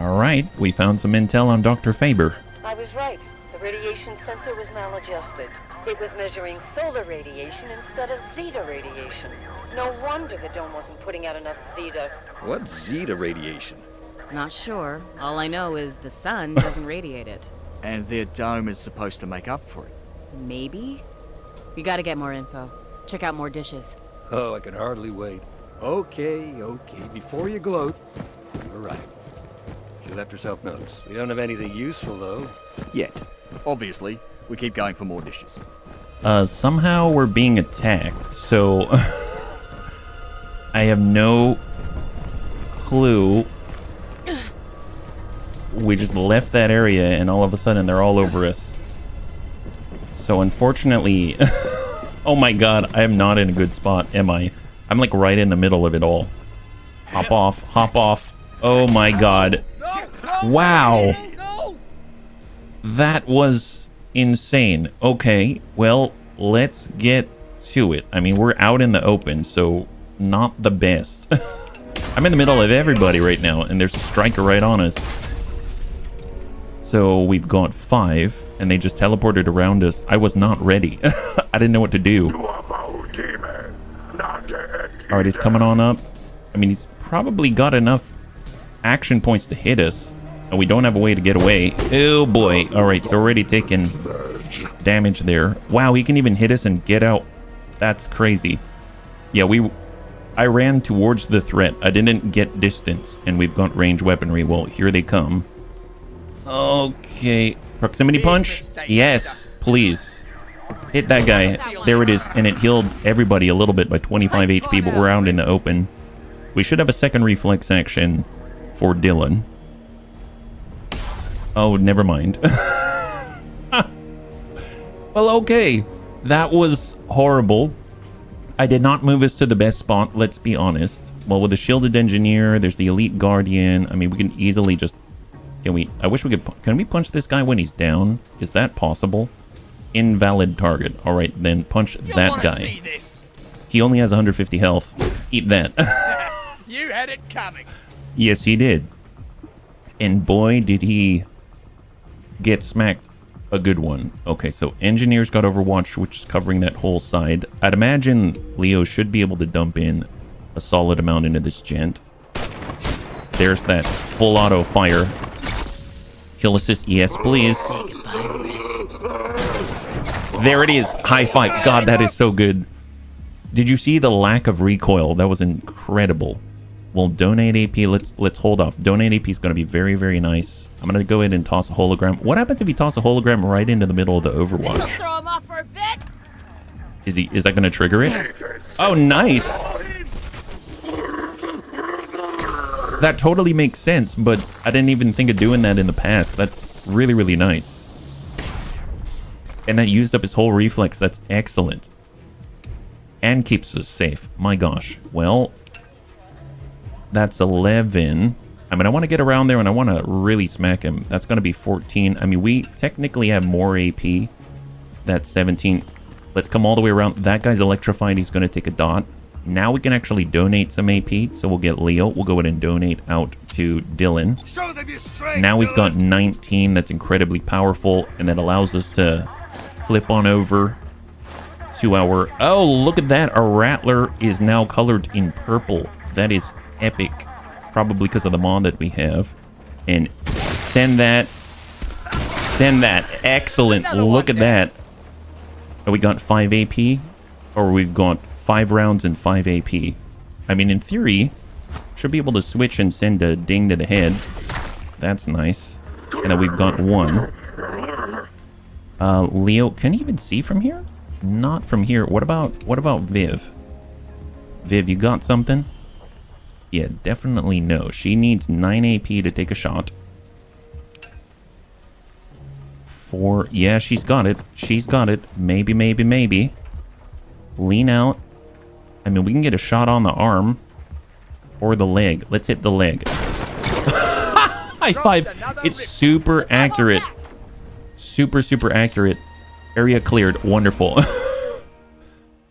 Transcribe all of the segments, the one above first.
All right, we found some intel on Dr. Faber. I was right. The radiation sensor was maladjusted. It was measuring solar radiation instead of zeta radiation. No wonder the dome wasn't putting out enough zeta. What's zeta radiation? Not sure. All I know is the sun doesn't radiate it. And their dome is supposed to make up for it. Maybe? We gotta get more info. Check out more dishes. Oh, I can hardly wait. Okay, before you gloat. All right. She left herself notes. We don't have anything useful, though. Yet. Obviously, we keep going for more dishes. Somehow we're being attacked, so I have no clue. We just left that area and all of a sudden they're all over us. So unfortunately, oh my god, I am not in a good spot, am I? I'm like right in the middle of it all. Hop off, hop off. Oh my god. Wow. That was insane. Okay, well, let's get to it. I mean, we're out in the open, so not the best. I'm in the middle of everybody right now, and there's a striker right on us. So we've got 5, and they just teleported around us. I was not ready. I didn't know what to do. Alright, he's coming on up. I mean, he's probably got enough action points to hit us. And we don't have a way to get away. Oh boy. Alright, it's already taken damage there. Wow, he can even hit us and get out. That's crazy. Yeah, I ran towards the threat. I didn't get distance, and we've got range weaponry. Well, here they come. Okay. Proximity punch? Yes, please. Hit that guy. There it is. And it healed everybody a little bit by 25 HP, but we're out in the open. We should have a second reflex action for Dylan. Oh, never mind. Well, okay. That was horrible. I did not move us to the best spot, let's be honest. Well, with the shielded engineer, there's the elite guardian. I mean, we can easily just... I wish we could... Can we punch this guy when he's down? Is that possible? Invalid target. All right, then punch that guy. He only has 150 health. Eat that. You had it coming. Yes, he did. And boy, did he get smacked a good one. Okay, so engineers got Overwatch, which is covering that whole side. I'd imagine Leo should be able to dump in a solid amount into this gent. There's that full auto fire. Kill assist, yes, please. There it is. High five. God, that is so good. Did you see the lack of recoil? That was incredible. Well, donate AP. Let's hold off. Donate AP is going to be very, very nice. I'm going to go ahead and toss a hologram. What happens if you toss a hologram right into the middle of the Overwatch? Throw him off for a bit. Is that going to trigger it? Oh, nice. That totally makes sense, but I didn't even think of doing that in the past. That's really, really nice. And that used up his whole reflex. That's excellent. And keeps us safe. My gosh. Well, that's 11. I mean, I want to get around there and I want to really smack him. That's going to be 14. I mean, we technically have more AP. That's 17. Let's come all the way around. That guy's electrified. He's going to take a dot. Now we can actually donate some AP. So we'll get Leo. We'll go ahead and donate out to Dylan. Show them your strength, now he's got 19. That's incredibly powerful. And that allows us to flip on over to our... Oh, look at that. Our Rattler is now colored in purple. That is epic. Probably because of the mod that we have. And send that. Send that. Excellent. Look at that. Oh, we got 5 AP. Or we've got 5 rounds and 5 AP. I mean, in theory, should be able to switch and send a ding to the head. That's nice. And then we've got 1. Leo, can you even see from here? Not from here. What about Viv? Viv, you got something? Yeah, definitely no. She needs 9 AP to take a shot. 4. Yeah, she's got it. She's got it. Maybe, maybe, maybe. Lean out. I mean, we can get a shot on the arm. Or the leg. Let's hit the leg. High five. It's super accurate. Super, super accurate. Area cleared. Wonderful.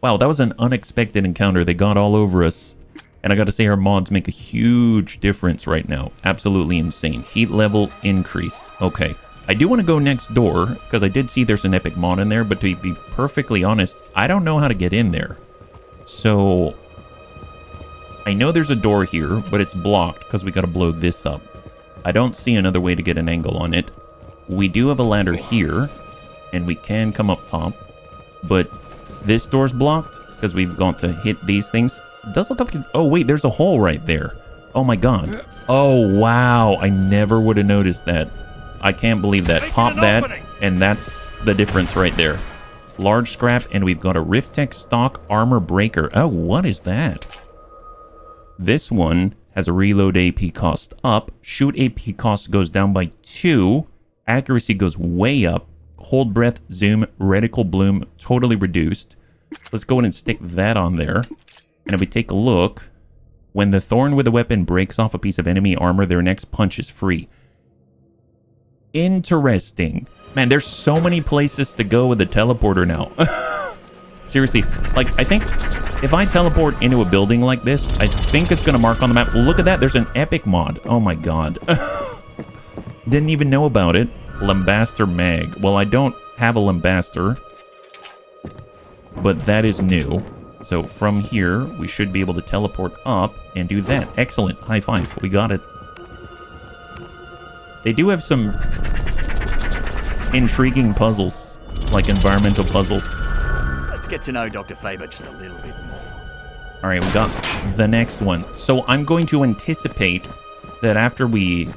Wow, that was an unexpected encounter. They got all over us. And I gotta say, our mods make a huge difference right now. Absolutely insane. Heat level increased. Okay. I do want to go next door, because I did see there's an epic mod in there, but to be perfectly honest, I don't know how to get in there. So, I know there's a door here, but it's blocked, because we gotta blow this up. I don't see another way to get an angle on it. We do have a ladder here, and we can come up top, but this door's blocked, because we've got to hit these things. It does look like it's... Oh, wait, there's a hole right there. Oh, my God. Oh, wow. I never would have noticed that. I can't believe that. Pop that, and that's the difference right there. Large scrap, and we've got a Rift-Tech stock armor breaker. Oh, what is that? This one has a reload AP cost up. Shoot AP cost goes down by 2. Accuracy goes way up. Hold breath, zoom, reticle bloom, totally reduced. Let's go ahead and stick that on there. And if we take a look, when the thorn with a weapon breaks off a piece of enemy armor, their next punch is free. Interesting. Man, there's so many places to go with the teleporter now. Seriously, like, I think if I teleport into a building like this, I think it's going to mark on the map. Look at that. There's an epic mod. Oh, my God. Didn't even know about it. Lambaster mag. Well, I don't have a Lambaster, but that is new. So from here, we should be able to teleport up and do that. Excellent. High five. We got it. They do have some intriguing puzzles, like environmental puzzles. Let's get to know Dr. Faber just a little bit more. All right, we got the next one. So I'm going to anticipate that after we,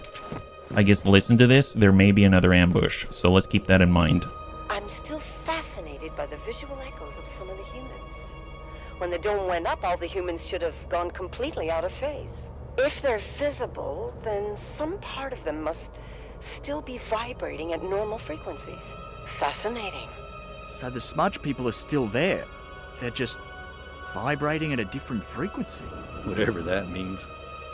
I guess, listen to this, there may be another ambush. So let's keep that in mind. I'm still fascinated by the visual echoes of some of the humans. When the dome went up, all the humans should have gone completely out of phase. If they're visible, then some part of them must still be vibrating at normal frequencies. Fascinating. So the smudge people are still there. They're just vibrating at a different frequency. Whatever that means.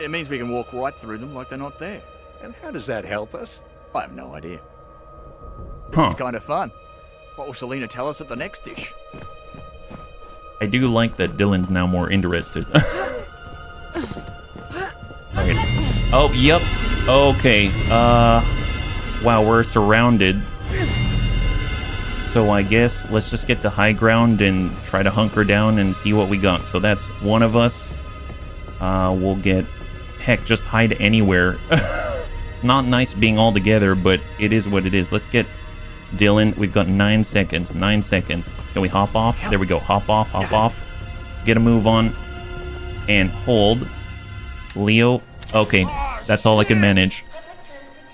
It means we can walk right through them like they're not there. And how does that help us? I have no idea. This is kind of fun. What will Selena tell us at the next dish? I do like that Dylan's now more interested. Alright. Oh, yep. Okay. Wow, we're surrounded. So I guess let's just get to high ground and try to hunker down and see what we got. So that's one of us. We'll get... Heck, just hide anywhere. It's not nice being all together, but it is what it is. Let's get Dylan. We've got 9 seconds. 9 seconds. Can we hop off? There we go. Hop off. Hop off. Get a move on. And hold. Leo. Okay. That's all I can manage.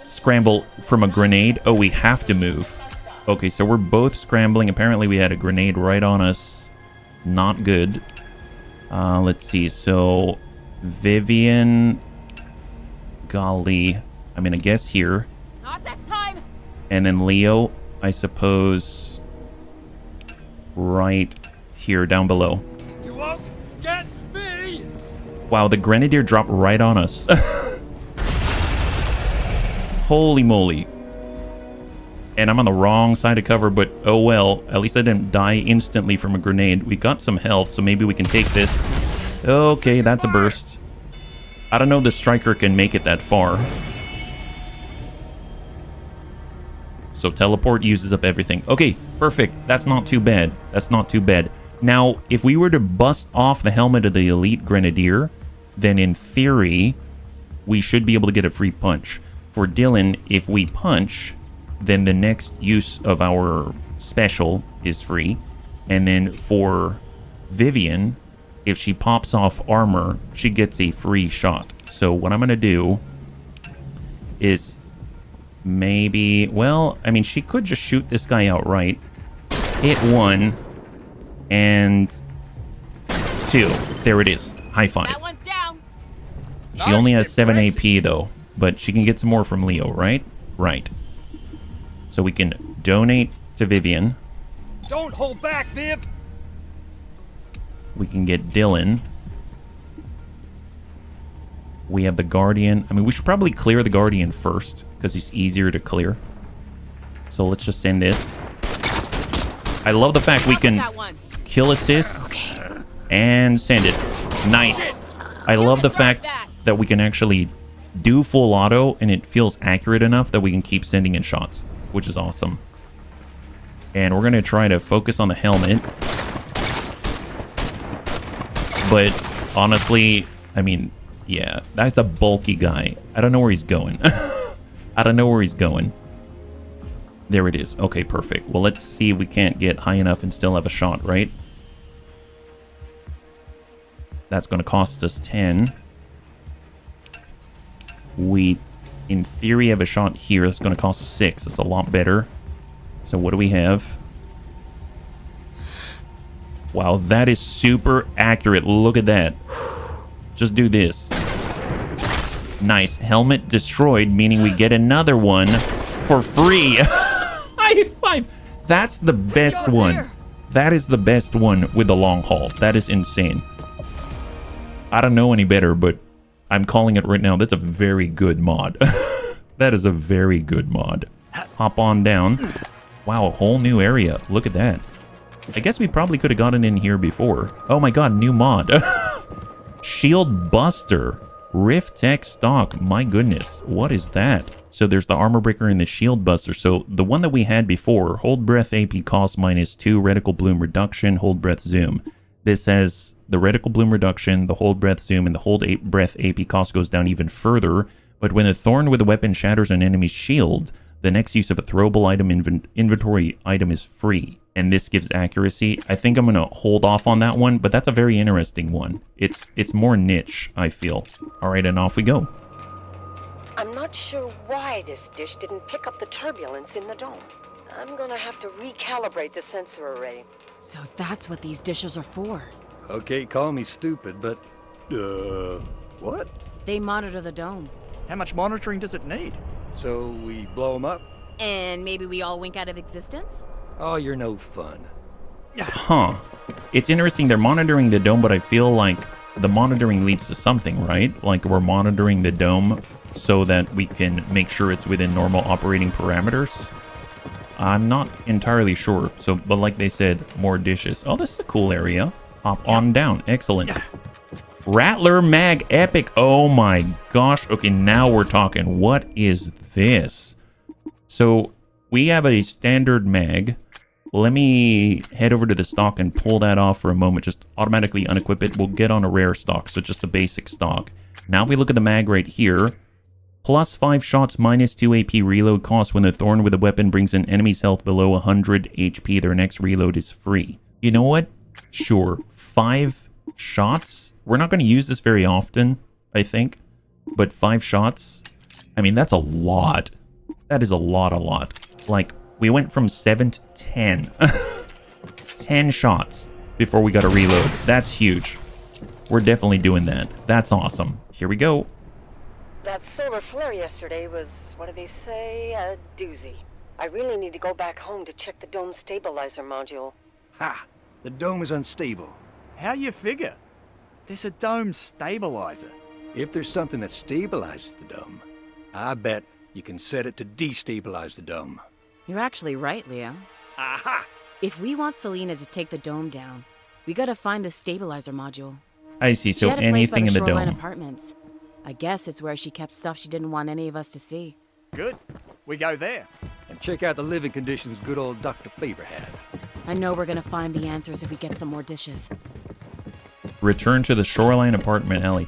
Scramble from a grenade. Oh, we have to move. Okay, so we're both scrambling. Apparently, we had a grenade right on us. Not good. Let's see. So, Vivian... Golly. I mean, I guess here. Not this time. And then Leo, I suppose, right here, down below. You won't get me! Wow, the grenadier dropped right on us. Holy moly. And I'm on the wrong side of cover, but oh well. At least I didn't die instantly from a grenade. We got some health, so maybe we can take this. Okay, that's a burst. I don't know if the striker can make it that far. So teleport uses up everything. Okay, perfect. That's not too bad. That's not too bad. Now, if we were to bust off the helmet of the elite grenadier, then in theory, we should be able to get a free punch. For Dylan, if we punch, then the next use of our special is free. And then for Vivian, if she pops off armor, she gets a free shot. So what I'm going to do is maybe... Well, I mean, she could just shoot this guy outright. Hit 1 and 2. There it is. High five. That one's down. She only has 7 AP, though. But she can get some more from Leo, right? Right. So we can donate to Vivian. Don't hold back, Viv! We can get Dylan. We have the Guardian. I mean, we should probably clear the Guardian first, because he's easier to clear. So let's just send this. I love the fact we can kill assist and send it. Nice. I love the fact that we can actually do full auto and it feels accurate enough that we can keep sending in shots, which is awesome. And we're going to try to focus on the helmet. But honestly, I mean, yeah, that's a bulky guy. I don't know where he's going. I don't know where he's going. There it is. Okay, perfect. Well, let's see if we can't get high enough and still have a shot, right? That's going to cost us 10. We, in theory, have a shot here. That's going to cost us 6. That's a lot better. So what do we have? Wow, that is super accurate. Look at that. Just do this. Nice. Helmet destroyed, meaning we get another one for free. High five. That's the best one. That is the best one with the long haul. That is insane. I don't know any better, but I'm calling it right now. That's a very good mod. That is a very good mod. Hop on down. Wow, a whole new area. Look at that. I guess we probably could have gotten in here before. Oh my god, new mod. Shield Buster. Rift Tech stock. My goodness. What is that? So there's the Armor Breaker and the Shield Buster. So the one that we had before, Hold Breath AP cost -2, Reticle Bloom Reduction, Hold Breath Zoom. This has the Reticle Bloom Reduction, the Hold Breath Zoom, and the Hold Breath AP cost goes down even further. But when a thorn with a weapon shatters an enemy's shield, the next use of a throwable item inventory item is free. And this gives accuracy. I think I'm going to hold off on that one, but that's a very interesting one. It's more niche, I feel. All right, and off we go. I'm not sure why this dish didn't pick up the turbulence in the dome. I'm gonna have to recalibrate the sensor array. So that's what these dishes are for. Okay, call me stupid, but... what? They monitor the dome. How much monitoring does it need? So we blow them up? And maybe we all wink out of existence? Oh, you're no fun. Huh. It's interesting. They're monitoring the dome, but I feel like the monitoring leads to something, right? Like we're monitoring the dome so that we can make sure it's within normal operating parameters. I'm not entirely sure. So, but like they said, more dishes. Oh, this is a cool area. Hop on down. Excellent. Rattler Mag Epic. Oh my gosh. Okay, now we're talking. What is this? So we have a standard mag. Let me head over to the stock and pull that off for a moment. Just automatically unequip it. We'll get on a rare stock, so just a basic stock. Now if we look at the mag right here, +5 shots, -2 AP reload cost when the thorn with a weapon brings an enemy's health below 100 HP. Their next reload is free. You know what? Sure. 5 shots? We're not going to use this very often, I think. But 5 shots? I mean, that's a lot. That is a lot. Like, we went from 7 to 10. 10 shots before we got a reload. That's huge. We're definitely doing that. That's awesome. Here we go. That solar flare yesterday was, what do they say, a doozy. I really need to go back home to check the dome stabilizer module. Ha! The dome is unstable. How you figure? There's a dome stabilizer. If there's something that stabilizes the dome, I bet you can set it to destabilize the dome. You're actually right, Leo. Aha! If we want Selena to take the dome down, we gotta find the stabilizer module. I see. So She had a place by anything in the Shoreline dome. Apartments. I guess it's where she kept stuff she didn't want any of us to see. Good. We go there. And check out the living conditions good old Dr. Faber had. I know we're gonna find the answers if we get some more dishes. Return to the Shoreline Apartment alley.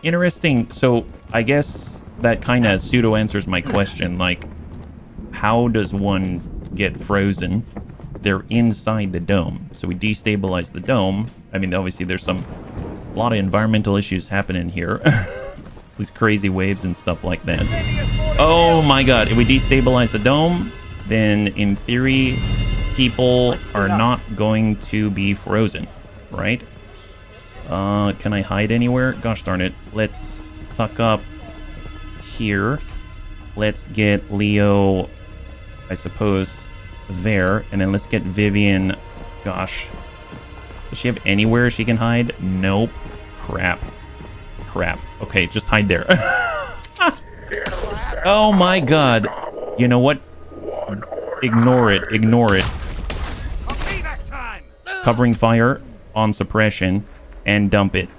Interesting. So I guess that kind of pseudo answers my question. Like, how does one get frozen? They're inside the dome. So we destabilize the dome. I mean, obviously there's a lot of environmental issues happening here. These crazy waves and stuff like that. Oh my god. If we destabilize the dome, then in theory, people are not going to be frozen, right? Can I hide anywhere? Gosh darn it. Let's tuck up here. Let's get Leo, I suppose, there. And then let's get Vivian. Gosh. Does she have anywhere she can hide? Nope. Crap. Okay, just hide there. Oh my god. You know what? Ignore it. Covering fire on suppression and dump it.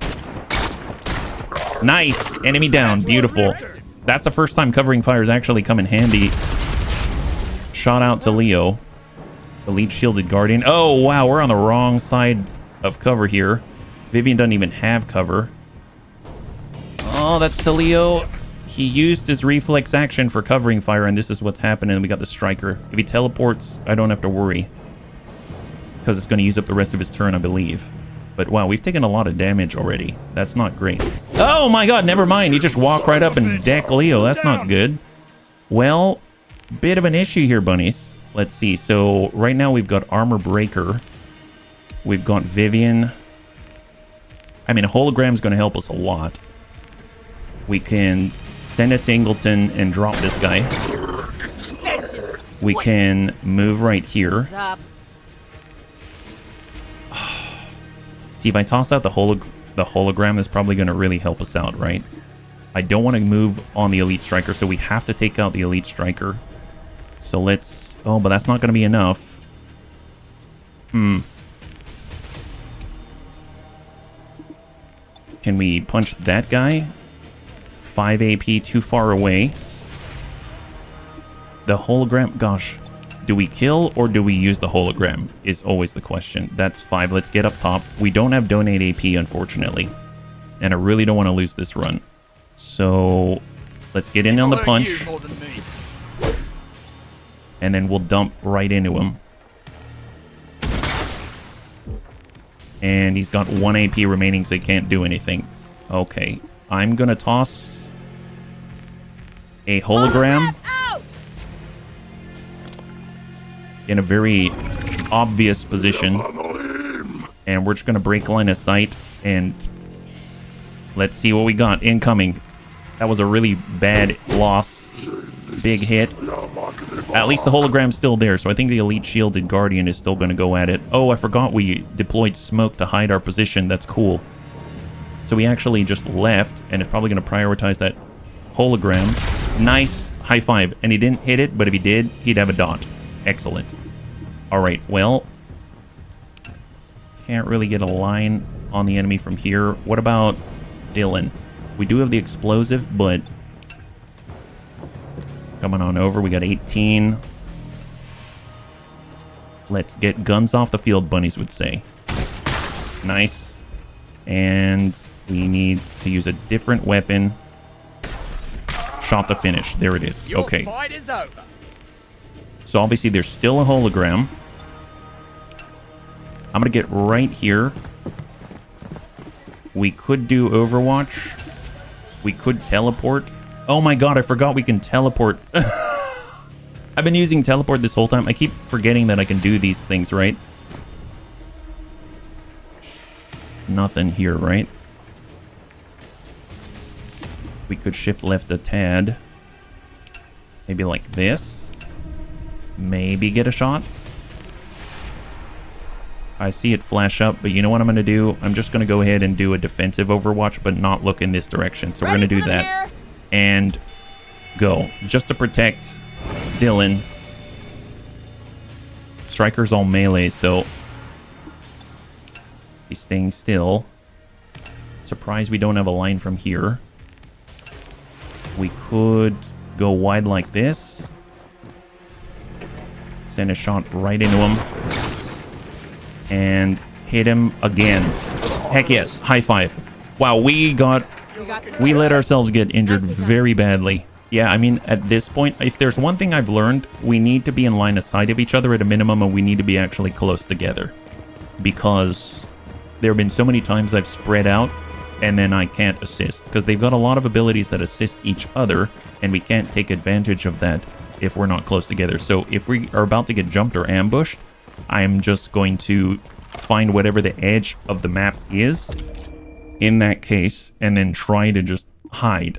Nice. Enemy down. Beautiful. That's the first time covering fires actually come in handy. Shot out to Leo. Elite shielded guardian. Oh, wow. We're on the wrong side of cover here. Vivian doesn't even have cover. Oh, that's to Leo. He used his reflex action for covering fire, and this is what's happening. We got the striker. If he teleports, I don't have to worry, because it's going to use up the rest of his turn, I believe. But wow, we've taken a lot of damage already. That's not great. Oh my god, never mind. He just walked right up and decked Leo. That's not good. Well, bit of an issue here, bunnies. Let's see. So right now we've got Armor Breaker. We've got Vivian. I mean, a hologram's going to help us a lot. We can send it to Ingleton and drop this guy. We can move right here. See, if I toss out the hologram, that's probably going to really help us out, right? I don't want to move on the Elite Striker, so we have to take out the Elite Striker. So let's... Oh, but that's not going to be enough. Can we punch that guy? 5 AP, too far away. The hologram... Gosh. Do we kill or do we use the hologram is always the question. That's 5. Let's get up top. We don't have donate AP, unfortunately. And I really don't want to lose this run. So let's get in on the punch. And then we'll dump right into him. And he's got 1 AP remaining, so he can't do anything. Okay. I'm going to toss a hologram in a very obvious position, and we're just gonna break line of sight, and let's see what we got incoming. That was a really bad loss. Big hit. At least the hologram's still there, so I think the Elite Shielded Guardian is still gonna go at it. Oh, I forgot we deployed smoke to hide our position. That's cool. So we actually just left, and it's probably gonna prioritize that hologram. Nice. High five. And he didn't hit it, but if he did, he'd have a dot. Excellent. All right, well, can't really get a line on the enemy from here. What about Dylan? We do have the explosive, but coming on over. We got 18. Let's get guns off the field, bunnies would say. Nice. And we need to use a different weapon. Shot to finish. There it is. Okay. Your fight is over. So obviously there's still a hologram. I'm going to get right here. We could do Overwatch. We could teleport. Oh my god, I forgot we can teleport. I've been using teleport this whole time. I keep forgetting that I can do these things, right? Nothing here, right? We could shift left a tad. Maybe like this. Maybe get a shot. I see it flash up, but you know what I'm going to do? I'm just going to go ahead and do a defensive Overwatch, but not look in this direction. So we're going to do that. And go. Just to protect Dylan. Striker's all melee, so he's staying still. Surprised we don't have a line from here. We could go wide like this. Send a shot right into him. And hit him again. Heck yes. High five. Wow, we let ourselves get injured very badly. Yeah, I mean, at this point, if there's one thing I've learned, we need to be in line of sight of each other at a minimum, and we need to be actually close together. Because there have been so many times I've spread out, and then I can't assist. Because they've got a lot of abilities that assist each other, and we can't take advantage of that if we're not close together. So if we are about to get jumped or ambushed, I'm just going to find whatever the edge of the map is in that case, and then try to just hide.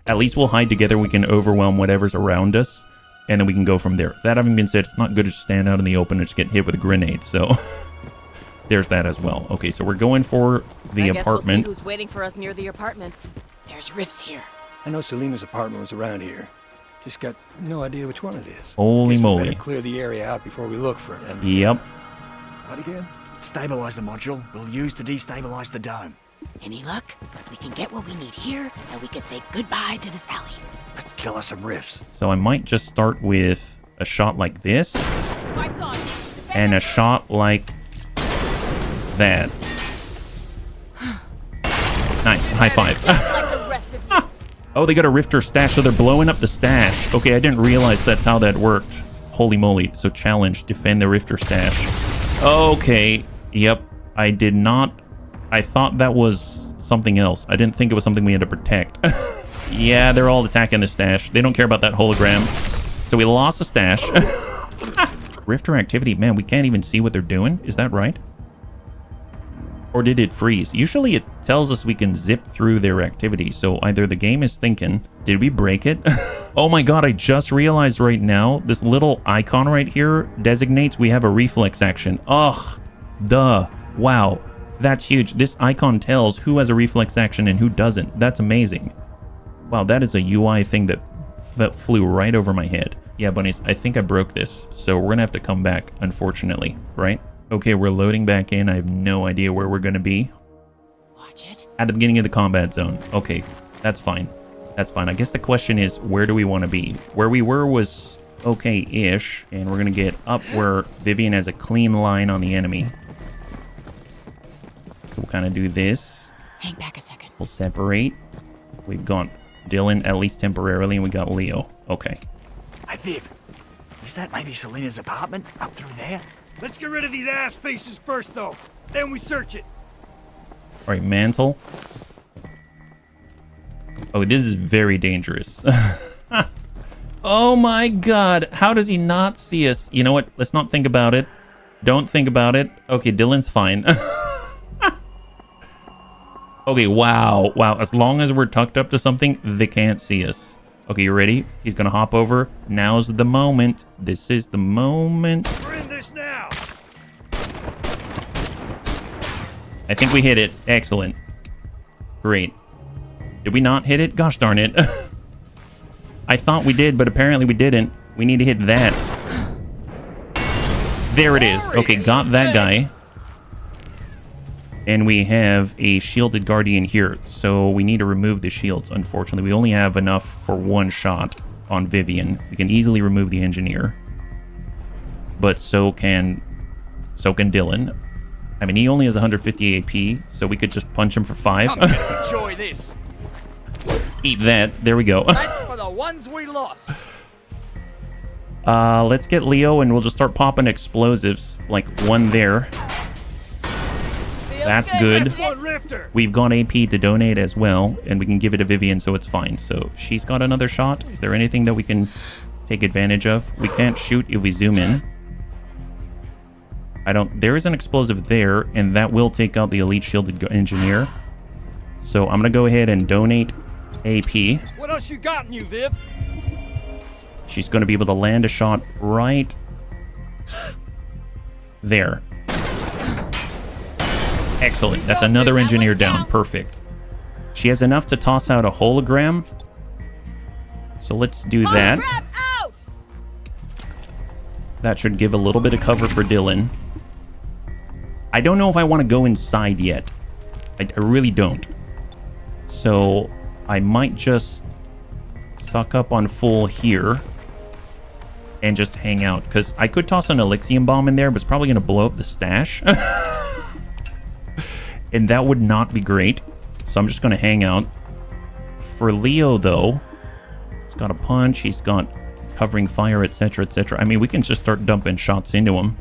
At least we'll hide together. We can overwhelm whatever's around us, and then we can go from there. That having been said, it's not good to just stand out in the open and just get hit with a grenade, so there's that as well. Okay, so we're going for the apartment. We'll see who's waiting for us near the apartments. There's rifts here. I know Selena's apartment was around here. Just got no idea which one it is. Holy Guess we moly. better clear the area out before we look for it. And, Yep. what again? Stabilizer module we'll use to destabilize the dome. Any luck? We can get what we need here, and we can say goodbye to this alley. Let's kill us some riffs. So I might just start with a shot like this and a shot like that. Nice. High five. Oh, they got a rifter stash, so they're blowing up the stash. Okay, I didn't realize that's how that worked. Holy moly. So challenge, defend the rifter stash. Okay. Yep. I did not. I thought that was something else. I didn't think it was something we had to protect. Yeah, they're all attacking the stash. They don't care about that hologram. So we lost the stash. Rifter activity. Man, we can't even see what they're doing. Is that right? Or did it freeze? Usually it tells us we can zip through their activity. So either the game is thinking, did we break it? Oh my god, I just realized right now, this little icon right here designates we have a reflex action. Ugh. Duh. Wow. That's huge. This icon tells who has a reflex action and who doesn't. That's amazing. Wow, that is a UI thing that flew right over my head. Yeah, bunnies, I think I broke this. So we're gonna have to come back, unfortunately, right? Okay, we're loading back in. I have no idea where we're gonna be. Watch it. At the beginning of the combat zone. Okay, that's fine. That's fine. I guess the question is, where do we want to be? Where we were was okay-ish, and we're gonna get up where Vivian has a clean line on the enemy. So we'll kind of do this. Hang back a second. We'll separate. We've got Dylan, at least temporarily, and we got Leo. Okay. Hey, Viv. Is that maybe Selena's apartment up through there? Let's get rid of these ass faces first, though. Then we search it. All right, mantle. Oh, this is very dangerous. Oh my god. How does he not see us? You know what? Let's not think about it. Don't think about it. Okay, Dylan's fine. Okay, wow. Wow. As long as we're tucked up to something, they can't see us. Okay, you ready? He's gonna hop over. Now's the moment. This is the moment. We're in this now. I think we hit it. Excellent. Great. Did we not hit it? Gosh darn it. I thought we did, but apparently we didn't. We need to hit that. There it is. Okay, got that guy. And we have a shielded guardian here, so we need to remove the shields. Unfortunately, we only have enough for one shot on Vivian. We can easily remove the engineer, but so can Dylan. I mean, he only has 150 AP, so we could just punch him for 5. I'm gonna enjoy this. Eat that. There we go. That's for the ones we lost. Let's get Leo, and we'll just start popping explosives, like one there. That's good. We've got AP to donate as well, and we can give it to Vivian, so it's fine. So she's got another shot. Is there anything that we can take advantage of? We can't shoot if we zoom in. There is an explosive there, and that will take out the elite shielded engineer. So I'm gonna go ahead and donate AP. What else you got in you, Viv? She's gonna be able to land a shot right there. Excellent. That's another engineer down. Perfect. She has enough to toss out a hologram. So let's do that. That should give a little bit of cover for Dylan. I don't know if I want to go inside yet. I really don't. So I might just suck up on full here and just hang out. Because I could toss an Elixium bomb in there, but it's probably going to blow up the stash. And that would not be great. So I'm just going to hang out. For Leo, though, he's got a punch. He's got covering fire, etc., etc. I mean, we can just start dumping shots into him.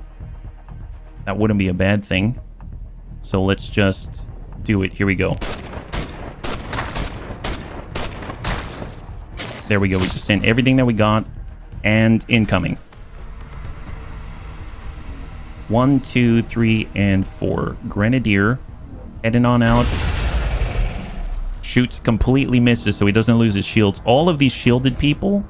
That wouldn't be a bad thing. So let's just do it. Here we go. There we go. We just sent everything that we got. And incoming. 1, 2, 3, and 4. Grenadier. Heading on out. Shoots, completely misses, so he doesn't lose his shields. All of these shielded people,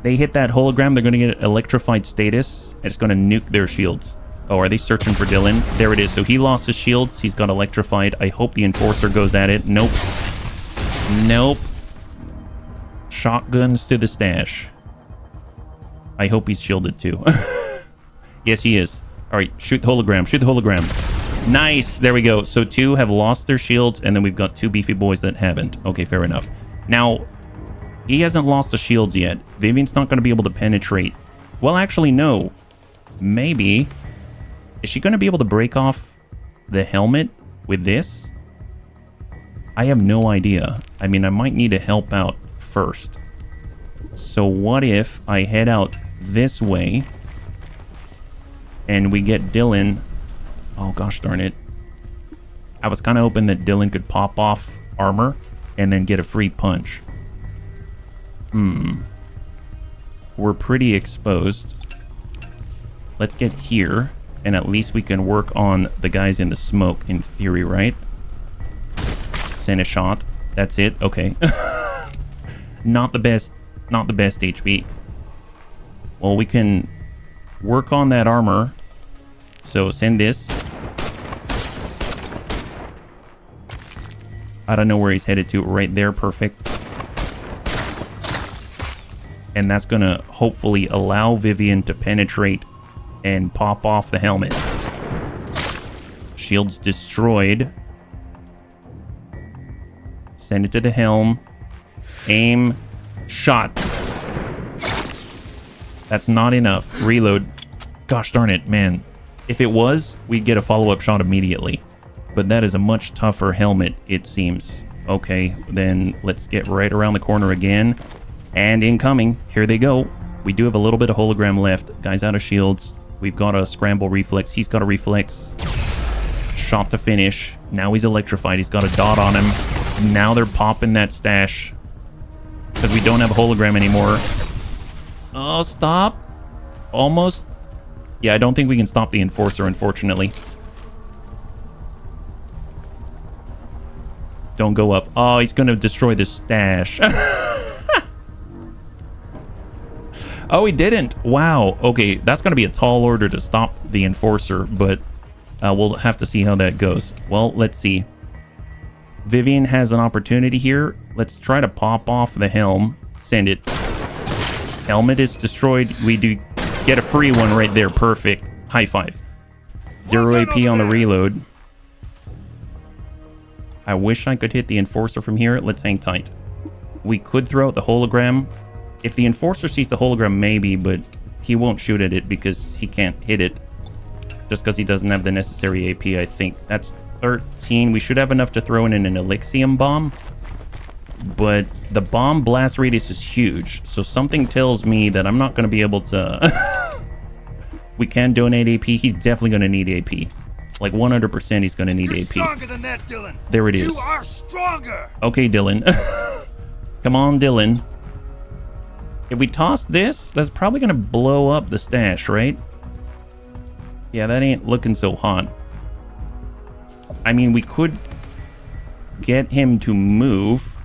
they hit that hologram, they're going to get electrified status, and it's going to nuke their shields. Oh, are they searching for Dylan? There it is. So he lost his shields. He's got electrified. I hope the enforcer goes at it. Nope. Nope. Shotguns to the stash. I hope he's shielded too. Yes, he is. All right, shoot the hologram. Shoot the hologram. Nice. There we go. So 2 have lost their shields, and then we've got 2 beefy boys that haven't. Okay, fair enough. Now, he hasn't lost the shields yet. Vivian's not going to be able to penetrate. Well, actually, no. Maybe. Is she going to be able to break off the helmet with this? I have no idea. I mean, I might need to help out first. So what if I head out this way and we get Dylan? Oh, gosh darn it. I was kind of hoping that Dylan could pop off armor and then get a free punch. We're pretty exposed. Let's get here, and at least we can work on the guys in the smoke in theory, right? Send a shot. That's it. Okay. Not the best HP. Well, we can work on that armor. So send this. I don't know where he's headed to. Right there. Perfect. And that's going to hopefully allow Vivian to penetrate and pop off the helmet. Shield's destroyed. Send it to the helm. Aim. Shot. That's not enough. Reload. Gosh darn it, man. If it was, we'd get a follow-up shot immediately. But that is a much tougher helmet, it seems. Okay, then let's get right around the corner again. And incoming. Here they go. We do have a little bit of hologram left. Guy's out of shields. We've got a scramble reflex. He's got a reflex. Shot to finish. Now he's electrified. He's got a dot on him. Now they're popping that stash. Because we don't have a hologram anymore. Oh, stop. Almost. Yeah, I don't think we can stop the enforcer, unfortunately. Don't go up. Oh, he's going to destroy the stash. Oh, he didn't. Wow. Okay, that's going to be a tall order to stop the enforcer, but we'll have to see how that goes. Well, let's see. Vivian has an opportunity here. Let's try to pop off the helm. Send it. Helmet is destroyed. We do get a free one right there. Perfect. High five. 0 AP on the reload. I wish I could hit the enforcer from here. Let's hang tight. We could throw out the hologram. If the enforcer sees the hologram, maybe, but he won't shoot at it because he can't hit it. Just because he doesn't have the necessary AP, I think. That's 13. We should have enough to throw in an Elixium bomb. But the bomb blast radius is huge. So something tells me that I'm not going to be able to... We can donate AP. He's definitely going to need AP. Like 100% he's going to need You're AP. stronger than that, Dylan. There it is. You are stronger. Okay, Dylan. Come on, Dylan. If we toss this, that's probably going to blow up the stash, right? Yeah, that ain't looking so hot. I mean, we could get him to move.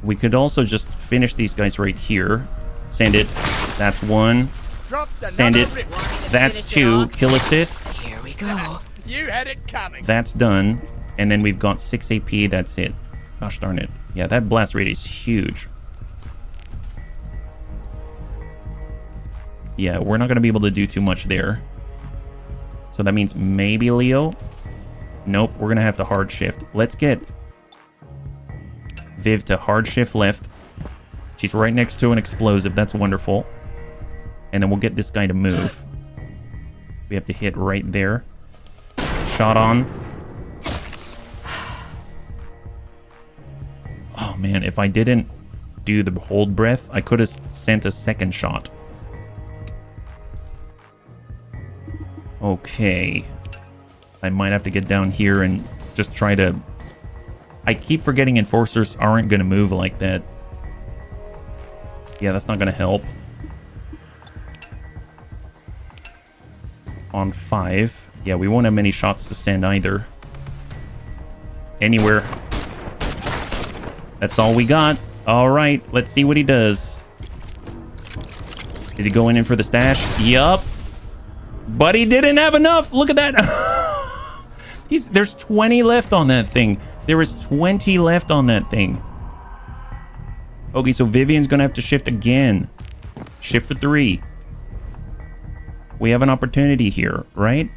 We could also just finish these guys right here. Send it. That's 1. Send it. That's 2. Kill assist. Here we go. You had it coming. That's done. And then we've got 6 AP. That's it. Gosh darn it. Yeah, that blast rate is huge. Yeah, we're not going to be able to do too much there. So that means maybe Leo. Nope, we're going to have to hard shift. Let's get Viv to hard shift left. She's right next to an explosive. That's wonderful. And then we'll get this guy to move. We have to hit right there. Shot on. Oh, man, if I didn't do the hold breath, I could have sent a second shot. Okay. I might have to get down here and just try to... I keep forgetting enforcers aren't going to move like that. Yeah, that's not going to help. On 5. Yeah, we won't have many shots to send either. Anywhere. That's all we got. All right, let's see what he does. Is he going in for the stash? Yup. But he didn't have enough. Look at that. There's 20 left on that thing. There is 20 left on that thing. Okay, so Vivian's going to have to shift again. Shift for 3. We have an opportunity here, right?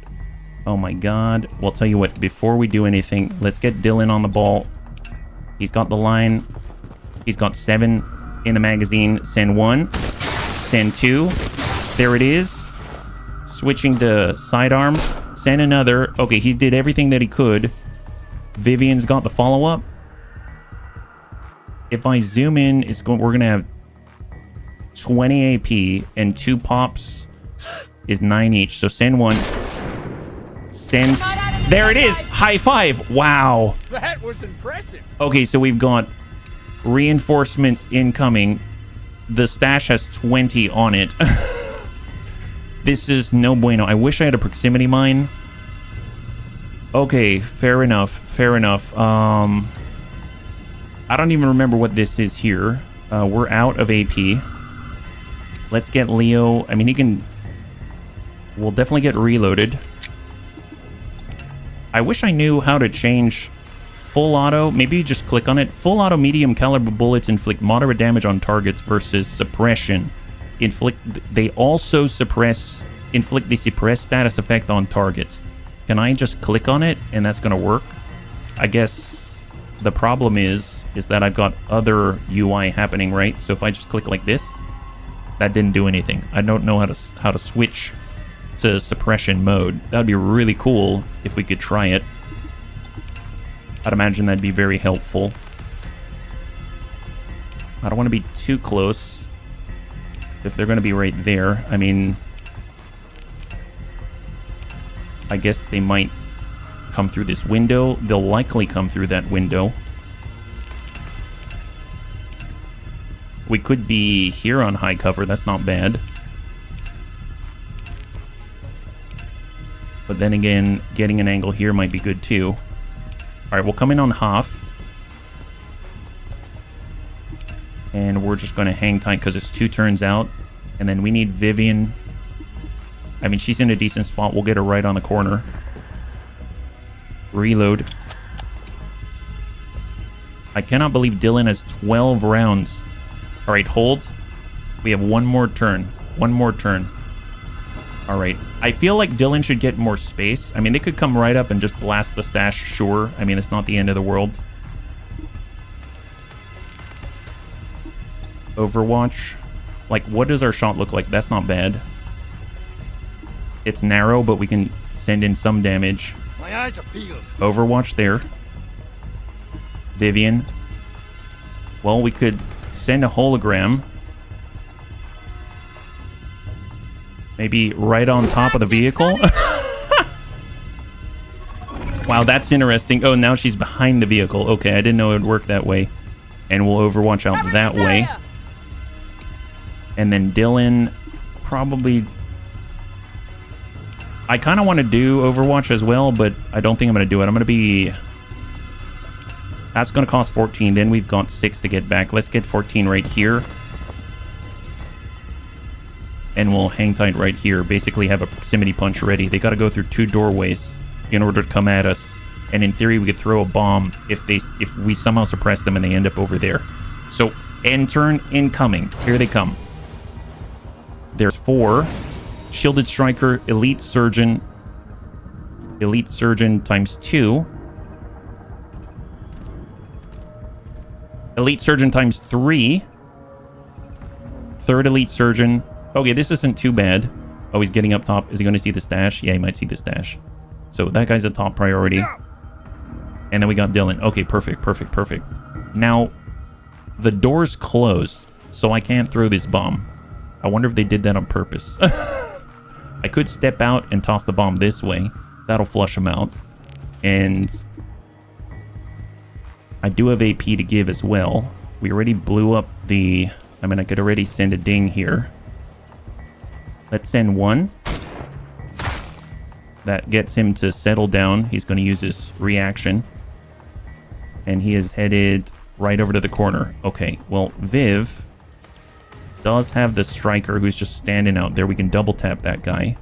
Oh my god. Well, tell you what, before we do anything, let's get Dylan on the ball. He's got the line. He's got 7 in the magazine. Send 1. Send 2. There it is. Switching to sidearm. Send another. Okay, he did everything that he could. Vivian's got the follow-up. If I zoom in, we're going to have 20 AP and 2 pops is 9 each. So send 1. Send. There it is. High five. Wow. That was impressive. Okay, so we've got reinforcements incoming. The stash has 20 on it. This is no bueno. I wish I had a proximity mine. Okay, fair enough. Fair enough. I don't even remember what this is here. We're out of AP. Let's get Leo. I mean, he can... We'll definitely get reloaded. I wish I knew how to change full auto. Maybe just click on it. Full auto medium caliber bullets inflict moderate damage on targets versus suppression. They also inflict the suppress status effect on targets. Can I just click on it and that's gonna work? I guess the problem is that I've got other UI happening, right? So if I just click like this, that didn't do anything. I don't know how to switch to suppression mode. That'd be really cool if we could try it. I'd imagine that'd be very helpful. I don't want to be too close. If they're going to be right there, I mean, I guess they might come through this window. They'll likely come through that window. We could be here on high cover. That's not bad. But then again, getting an angle here might be good too. All right, we'll come in on half. And we're just going to hang tight because it's 2 turns out. And then we need Vivian. I mean, she's in a decent spot. We'll get her right on the corner. Reload. I cannot believe Dylan has 12 rounds. All right, hold. We have 1 more turn. 1 more turn. All right. I feel like Dylan should get more space. I mean, they could come right up and just blast the stash, sure. I mean, it's not the end of the world. Overwatch. Like, what does our shot look like? That's not bad. It's narrow, but we can send in some damage. My eyes are peeled. Overwatch there. Vivian. Well, we could send a hologram. Maybe right on top of the vehicle. Wow, that's interesting. Oh, now she's behind the vehicle. Okay, I didn't know it would work that way. And we'll Overwatch out that way. And then Dylan probably... I kind of want to do Overwatch as well, but I don't think I'm going to do it. I'm going to be... That's going to cost 14. Then we've got 6 to get back. Let's get 14 right here. And we'll hang tight right here. Basically have a proximity punch ready. They got to go through 2 doorways in order to come at us. And in theory, we could throw a bomb if we somehow suppress them and they end up over there. So, end turn incoming. Here they come. There's 4. Shielded Striker, Elite Surgeon. Elite Surgeon times 2. Elite Surgeon times 3. 3rd Elite Surgeon. Okay, this isn't too bad. Oh, he's getting up top. Is he going to see the stash? Yeah, he might see the stash. So that guy's a top priority. And then we got Dylan. Okay, perfect, perfect, perfect. Now, the door's closed, so I can't throw this bomb. I wonder if they did that on purpose. I could step out and toss the bomb this way. That'll flush him out. And I do have AP to give as well. We already blew up the... I mean, I could already send a ding here. Let's send 1. That gets him to settle down. He's going to use his reaction. And he is headed right over to the corner. Okay, well, Viv does have the striker who's just standing out there. We can double tap that guy.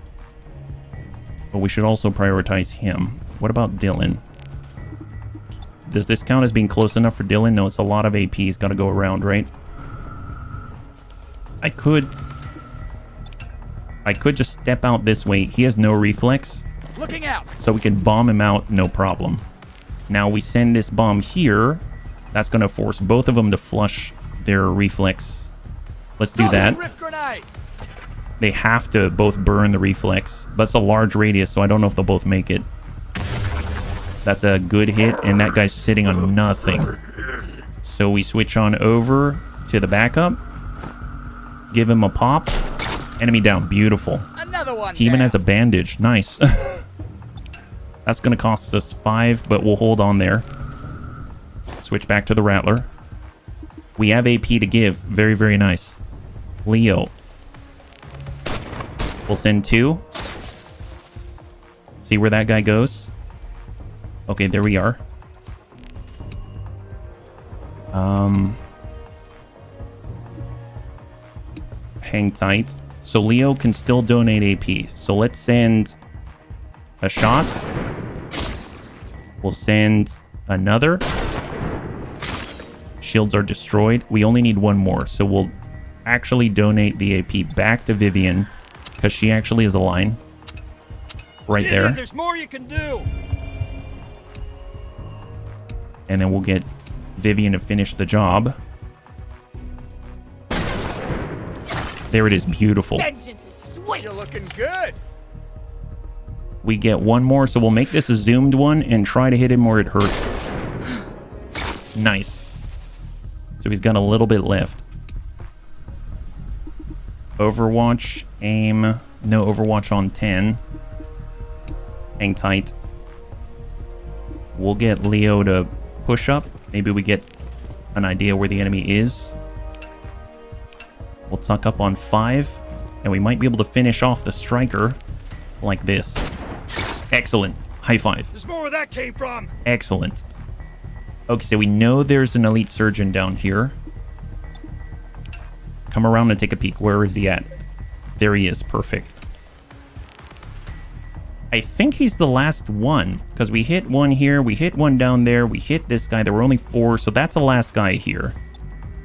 But we should also prioritize him. What about Dylan? Does this count as being close enough for Dylan? No, it's a lot of AP. He's got to go around, right? I could... I could just step out this way. He has no reflex, Looking out. so we can bomb him out, no problem. Now we send this bomb here. That's going to force both of them to flush their reflex. Let's do that. Rift grenade. They have to both burn the reflex. But it's a large radius, so I don't know if they'll both make it. That's a good hit, and that guy's sitting on nothing. So we switch on over to the backup. Give him a pop. Enemy down. Beautiful. Another one. He even down. has a bandage. Nice. That's going to cost us 5, but we'll hold on there. Switch back to the Rattler. We have AP to give. Very, very nice. Leo. We'll send 2. See where that guy goes. Okay, there we are. Hang tight. So Leo can still donate AP. So let's send a shot. We'll send another. Shields are destroyed. We only need one more. So we'll actually donate the AP back to Vivian, because she actually is a line. Right there. There's more you can do. And then we'll get Vivian to finish the job. There it is. Beautiful. Vengeance is sweet. You're looking good. We get one more, so we'll make this a zoomed one and try to hit him where it hurts. Nice. So he's got a little bit left. Overwatch, aim. No Overwatch on 10. Hang tight. We'll get Leo to push up. Maybe we get an idea where the enemy is. We'll tuck up on 5. And we might be able to finish off the striker like this. Excellent. High five. There's more where that came from. Excellent. Okay, so we know there's an elite surgeon down here. Come around and take a peek. Where is he at? There he is. Perfect. I think he's the last one, because we hit one here, we hit one down there, we hit this guy. There were only 4, so that's the last guy here.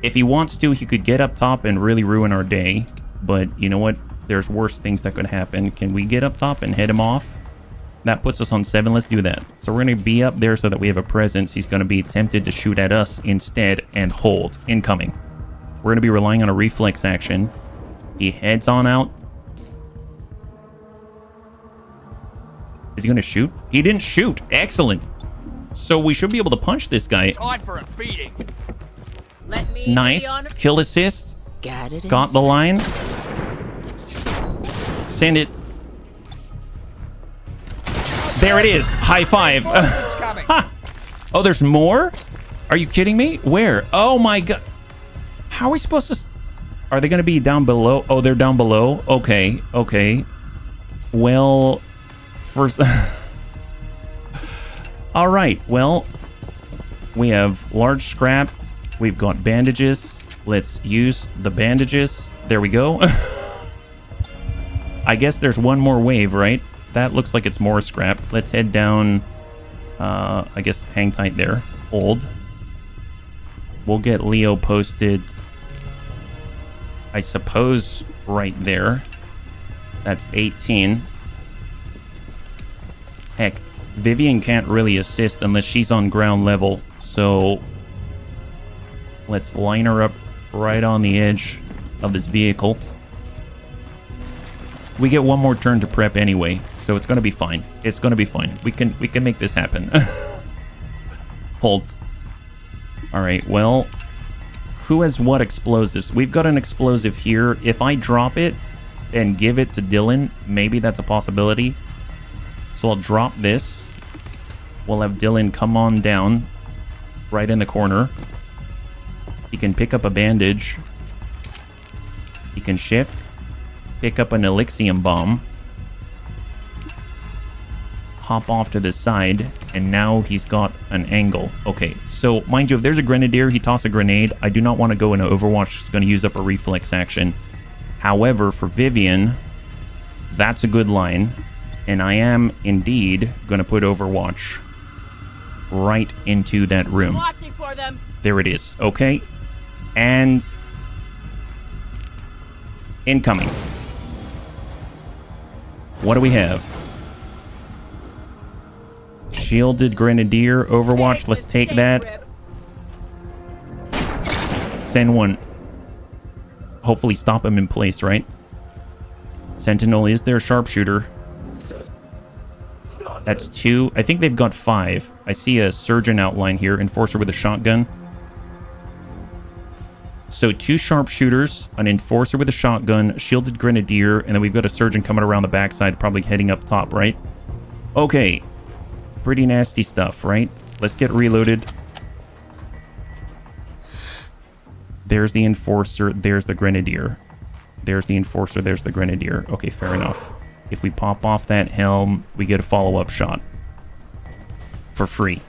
If he wants to, he could get up top and really ruin our day. But you know what? There's worse things that could happen. Can we get up top and head him off? That puts us on 7. Let's do that. So we're going to be up there so that we have a presence. He's going to be tempted to shoot at us instead and hold. Incoming. We're going to be relying on a reflex action. He heads on out. Is he going to shoot? He didn't shoot. Excellent. So we should be able to punch this guy. Time for a beating. Let me Nice. be on- Kill assist. Got it. Got the line. Send it. There it is. High five. It's coming. Oh, there's more? Are you kidding me? Where? Oh my god. How are we supposed to... Are they going to be down below? Oh, they're down below? Okay. Okay. Well, first... All right. Well, we have large scrap. We've got bandages. Let's use the bandages. There we go. I guess there's one more wave, right? That looks like it's more scrap. Let's head down. I guess hang tight there. Hold. We'll get Leo posted, I suppose, right there. That's 18. Heck, Vivian can't really assist unless she's on ground level. So let's line her up right on the edge of this vehicle. We get one more turn to prep anyway, so it's gonna be fine. It's gonna be fine. We can make this happen. Hold. All right. Well, who has what explosives? We've got an explosive here. If I drop it and give it to Dylan, maybe that's a possibility. So I'll drop this. We'll have Dylan come on down, right in the corner. He can pick up a bandage. He can shift. Pick up an Elixium bomb. Hop off to the side, and now he's got an angle. Okay, so mind you, if there's a grenadier, he tosses a grenade. I do not want to go into Overwatch. It's going to use up a reflex action. However, for Vivian, that's a good line, and I am indeed going to put Overwatch right into that room. Watching for them. There it is. Okay, and incoming. What do we have? Shielded Grenadier, Overwatch. Let's take that. Send one. Hopefully stop him in place, right? Sentinel is their sharpshooter. That's 2. I think they've got 5. I see a surgeon outline here. Enforcer with a shotgun. So 2 sharpshooters, an enforcer with a shotgun, shielded grenadier, and then we've got a surgeon coming around the backside, probably heading up top, right? Okay. Pretty nasty stuff, right? Let's get reloaded. There's the enforcer. There's the grenadier. There's the enforcer. There's the grenadier. Okay, fair enough. If we pop off that helm, we get a follow-up shot. For free.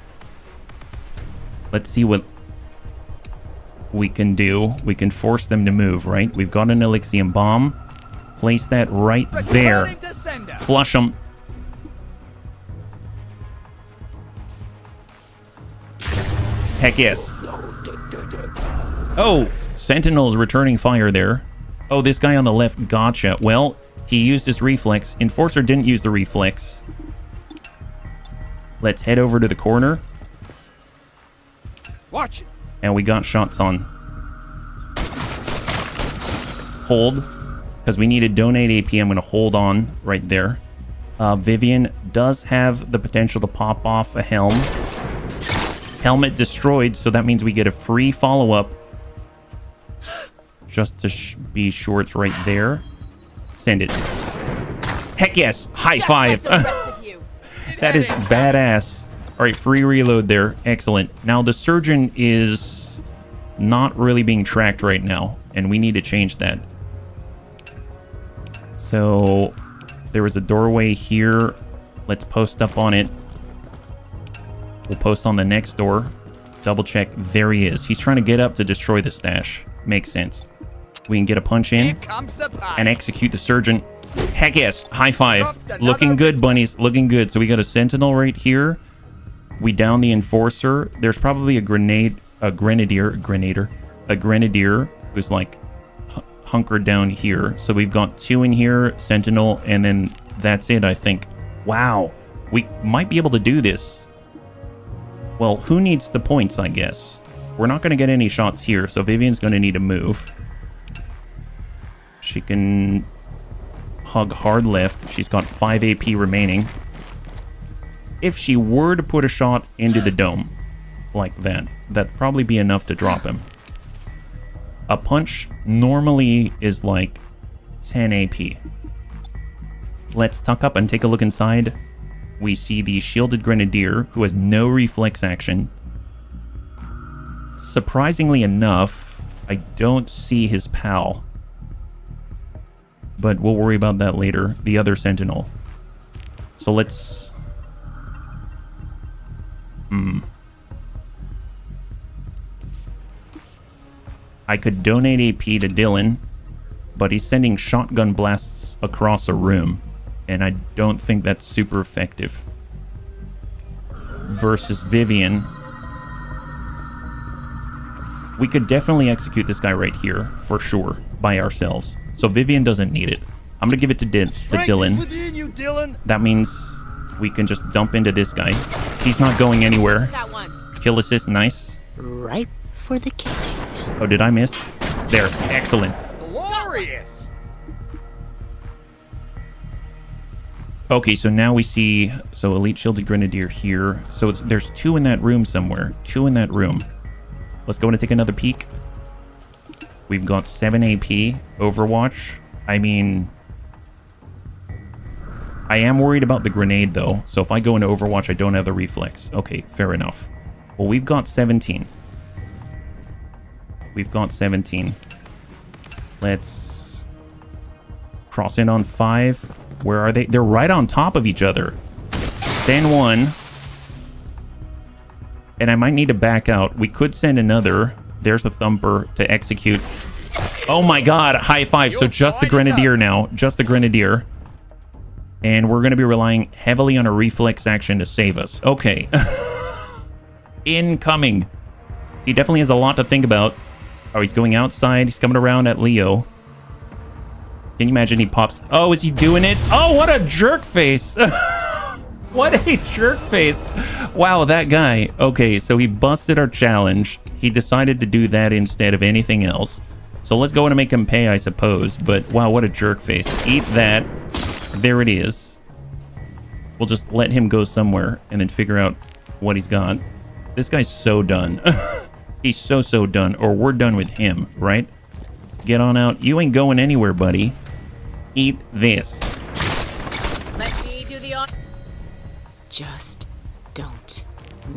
Let's see what we can do. We can force them to move, right? We've got an Elysium bomb. Place that right there. Flush them. Heck yes. Oh, Sentinel's returning fire there. Oh, this guy on the left, gotcha. Well, he used his reflex. Enforcer didn't use the reflex. Let's head over to the corner. Watch it. And we got shots on. Hold. Because we need to donate AP. I'm going to hold on right there. Vivian does have the potential to pop off a helm. Helmet destroyed, so that means we get a free follow-up. Just to be sure it's right there. Send it. Heck yes! High five! That is badass. Alright, free reload there. Excellent. Now, the surgeon is not really being tracked right now, and we need to change that. So, there was a doorway here. Let's post up on it. We'll post on the next door. Double check. There he is. He's trying to get up to destroy the stash. Makes sense. We can get a punch in and execute the surgeon. Heck yes. High five. Looking good, bunnies. Looking good. So we got a sentinel right here. We down the enforcer. There's probably a grenadier who's like hunkered down here. So we've got 2 in here, sentinel, and then that's it, I think. Wow. We might be able to do this. Well, who needs the points, I guess? We're not going to get any shots here, so Vivian's going to need to move. She can hug hard left. She's got 5 AP remaining. If she were to put a shot into the dome like that, that'd probably be enough to drop him. A punch normally is like 10 AP. Let's tuck up and take a look inside. We see the shielded grenadier who has no reflex action. Surprisingly enough, I don't see his pal. But we'll worry about that later. The other sentinel. So let's... I could donate AP to Dylan, but he's sending shotgun blasts across a room. And I don't think that's super effective. Versus Vivian. We could definitely execute this guy right here, for sure, by ourselves. So Vivian doesn't need it. I'm going to give it to Dylan. Within you, Dylan. That means we can just dump into this guy. He's not going anywhere. That one. Kill assist, nice. Right for the killing. Oh, did I miss? There, excellent. Glorious. Okay, so now we see... So, Elite Shielded Grenadier here. So, there's 2 in that room somewhere. 2 in that room. Let's go and take another peek. We've got 7 AP. Overwatch. I mean... I am worried about the grenade, though. So, if I go into Overwatch, I don't have the reflex. Okay, fair enough. Well, we've got 17. We've got 17. Let's... cross in on 5. Where are they? They're right on top of each other. Send one. And I might need to back out. We could send another. There's a thumper to execute. Oh my god, high five. So just the grenadier now. Just the grenadier. And we're going to be relying heavily on a reflex action to save us. Okay. Incoming. He definitely has a lot to think about. Oh, he's going outside. He's coming around at Leo. Can you imagine he pops? Oh, is he doing it? Oh, what a jerk face. What a jerk face. Wow, that guy. Okay, so he busted our challenge. He decided to do that instead of anything else. So let's go in and make him pay, I suppose. But wow, what a jerk face. Eat that. There it is. We'll just let him go somewhere and then figure out what he's got. This guy's so done. He's so done. Or we're done with him, right? Get on out. You ain't going anywhere, buddy. Eat this. Let me do the on. Just don't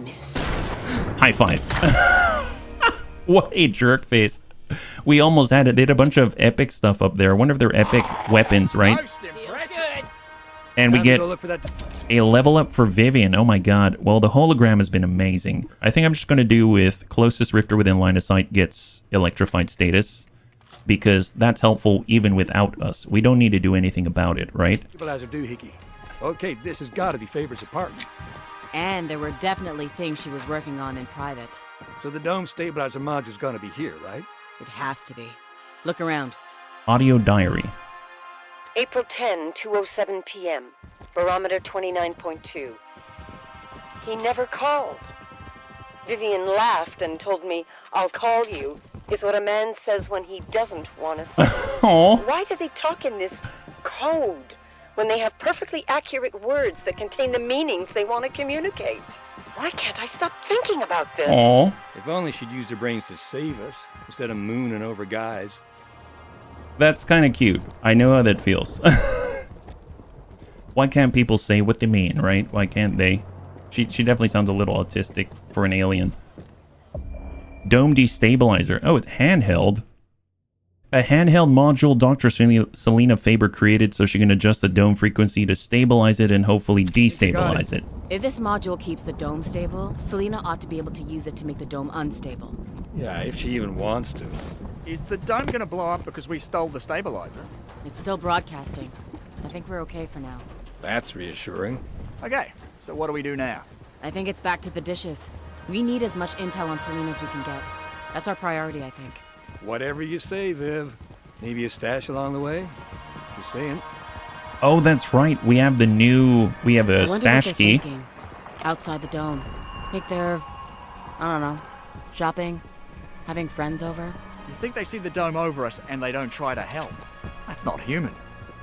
miss. High five. What a jerk face. We almost had it. They had a bunch of epic stuff up there. I wonder if they're epic weapons, right? Most impressive. And we Time to get go look for that. a level up for Vivian. Oh my god. Well, the hologram has been amazing. I think I'm just going to do with closest rifter within line of sight gets electrified status, because that's helpful even without us. We don't need to do anything about it, right? Stabilizer doohickey. Okay, this has got to be Faber's apartment. And there were definitely things she was working on in private. So the dome stabilizer module's gonna be here, right? It has to be. Look around. Audio diary. April 10, 2:07 p.m. Barometer 29.2. He never called. Vivian laughed and told me, "I'll call you," is what a man says when he doesn't want to say. Oh. Why do they talk in this code when they have perfectly accurate words that contain the meanings they want to communicate? Why can't I stop thinking about this? Oh. If only she'd used her brains to save us, instead of mooning over guys. That's kind of cute. I know how that feels. Why can't people say what they mean, right? Why can't they? She definitely sounds a little autistic for an alien. Dome destabilizer. Oh, it's handheld. A handheld module Dr. Selena Faber created so she can adjust the dome frequency to stabilize it and hopefully destabilize it. If this module keeps the dome stable, Selena ought to be able to use it to make the dome unstable. Yeah, if she even wants to. Is the dome gonna blow up because we stole the stabilizer? It's still broadcasting. I think we're okay for now. That's reassuring. Okay, so what do we do now? I think it's back to the dishes. We need as much intel on Selena as we can get. That's our priority, I think. Whatever you say, Viv. Maybe a stash along the way? Just saying. Oh, that's right. We have a I wonder what stash they're key. thinking. Outside the dome. Think they're, I don't know, shopping, having friends over. You think they see the dome over us and they don't try to help? That's not human.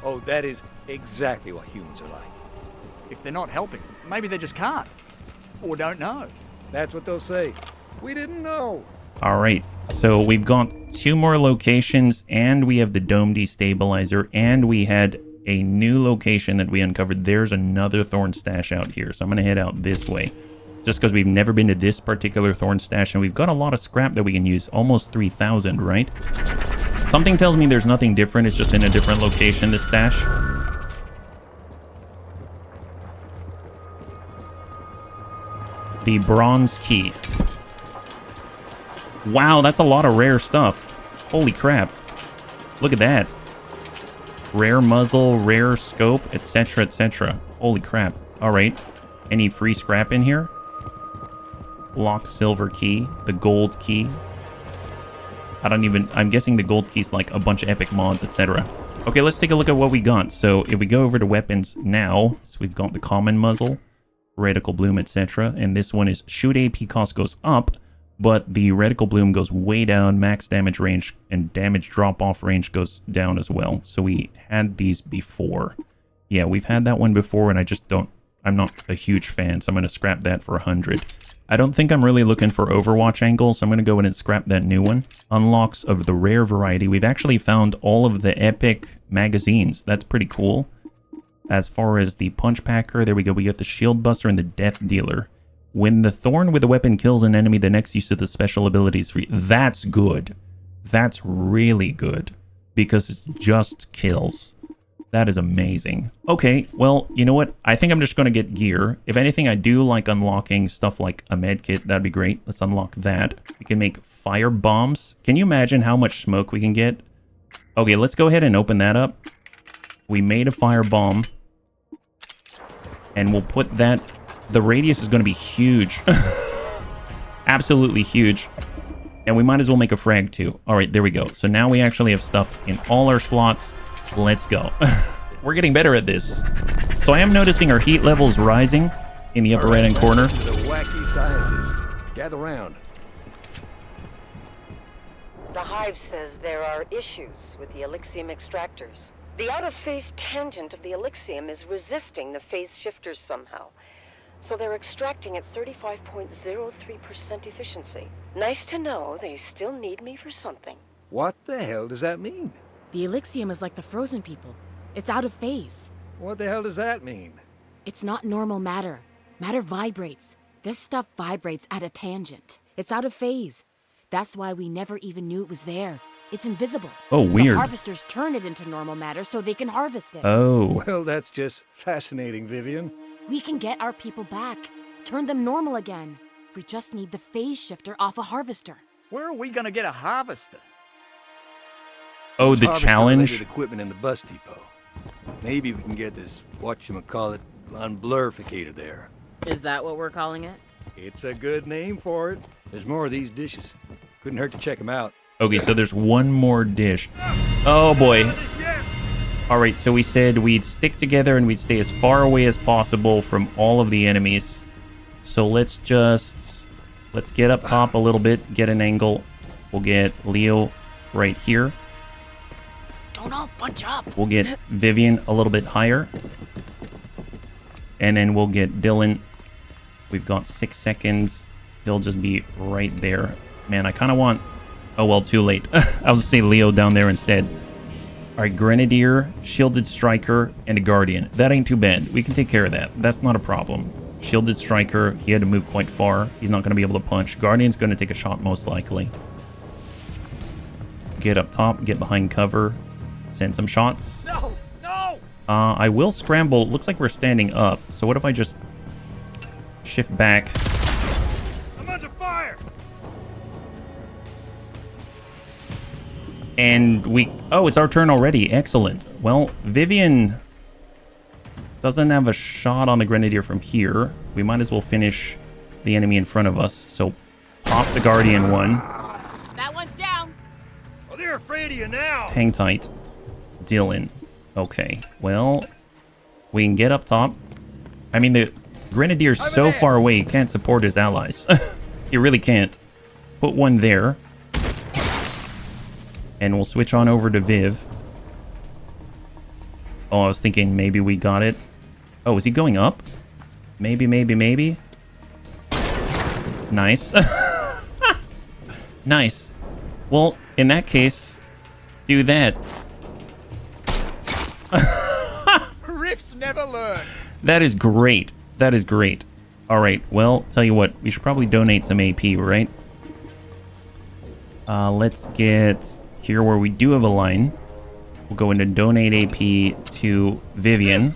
Oh, that is exactly what humans are like. If they're not helping, maybe they just can't. Or don't know. That's what they'll say. We didn't know. All right. So we've got 2 more locations, and we have the dome destabilizer, and we had a new location that we uncovered. There's another thorn stash out here. So I'm going to head out this way, just because we've never been to this particular thorn stash, and we've got a lot of scrap that we can use. Almost 3,000, right? Something tells me there's nothing different. It's just in a different location, this stash. The bronze key. Wow, that's a lot of rare stuff. Holy crap. Look at that. Rare muzzle, rare scope, etc., etc. Holy crap. All right. Any free scrap in here? Lock silver key, the gold key. I'm guessing the gold key's like a bunch of epic mods, etc. Okay, let's take a look at what we got. So if we go over to weapons now, so we've got the common muzzle, reticle bloom, etc. And this one is shoot AP cost goes up, but the reticle bloom goes way down, max damage range and damage drop-off range goes down as well. So we had these before. Yeah, we've had that one before, and I'm not a huge fan, so I'm going to scrap that for 100. I don't think I'm really looking for Overwatch angle, so I'm going to go in and scrap that new one. Unlocks of the rare variety. We've actually found all of the epic magazines. That's pretty cool. As far as the punch packer, there we go. We got the shield buster and the death dealer. When the thorn with the weapon kills an enemy, the next use of the special ability is free. That's good. That's really good. Because it just kills. That is amazing. Okay, well, you know what? I think I'm just going to get gear. If anything, I do like unlocking stuff like a med kit. That'd be great. Let's unlock that. We can make fire bombs. Can you imagine how much smoke we can get? Okay, let's go ahead and open that up. We made a fire bomb. And we'll put that... The radius is going to be huge. Absolutely huge. And we might as well make a frag too. All right, there we go. So now we actually have stuff in all our slots. Let's go. We're getting better at this. So I am noticing our heat levels rising in the upper All right, right-hand corner. let's listen to the wacky scientist. Gather round. The Hive says there are issues with the Elixium extractors. The out-of-phase tangent of the Elixium is resisting the phase shifters somehow. So they're extracting at 35.03% efficiency. Nice to know they still need me for something. What the hell does that mean? The Elixium is like the frozen people. It's out of phase. What the hell does that mean? It's not normal matter. Matter vibrates. This stuff vibrates at a tangent. It's out of phase. That's why we never even knew it was there. It's invisible. Oh, weird. The harvesters turn it into normal matter so they can harvest it. Oh. Well, that's just fascinating, Vivian. We can get our people back. Turn them normal again. We just need the phase shifter off a harvester. Where are we gonna get a harvester? Oh, the Harvester challenge? related equipment in the bus depot. Maybe we can get this whatchamacallit unblurificator there. Is that what we're calling it? It's a good name for it. There's more of these dishes. Couldn't hurt to check them out. Okay, so there's one more dish. Oh, boy. All right, so we said we'd stick together and we'd stay as far away as possible from all of the enemies. So let's get up top a little bit, get an angle. We'll get Leo right here. Don't all bunch up. We'll get Vivian a little bit higher. And then we'll get Dylan. We've got 6 seconds. He'll just be right there. Man, I kind of want... Oh, well, too late. I'll just say Leo down there instead. All right, Grenadier, Shielded Striker, and a Guardian. That ain't too bad. We can take care of that. That's not a problem. Shielded Striker, he had to move quite far. He's not going to be able to punch. Guardian's going to take a shot most likely. Get up top, get behind cover, send some shots. No! No! I will scramble. Looks like we're standing up. So what if I just shift back? I'm under fire! And we... Oh, it's our turn already. Excellent. Well, Vivian doesn't have a shot on the Grenadier from here. We might as well finish the enemy in front of us. So pop the Guardian one. That one's down. Oh, they're afraid of you now! Hang tight. Dylan. Okay. Well, we can get up top. I mean, the Grenadier's so far away, he can't support his allies. He really can't. Put one there. And we'll switch on over to Viv. Oh, I was thinking maybe we got it. Oh, is he going up? Maybe. Nice. Nice. Well, in that case, do that. Riffs never learn. That is great. That is great. All right. Well, tell you what. We should probably donate some AP, right? Let's get here where we do have a line. We'll go into donate AP to Vivian.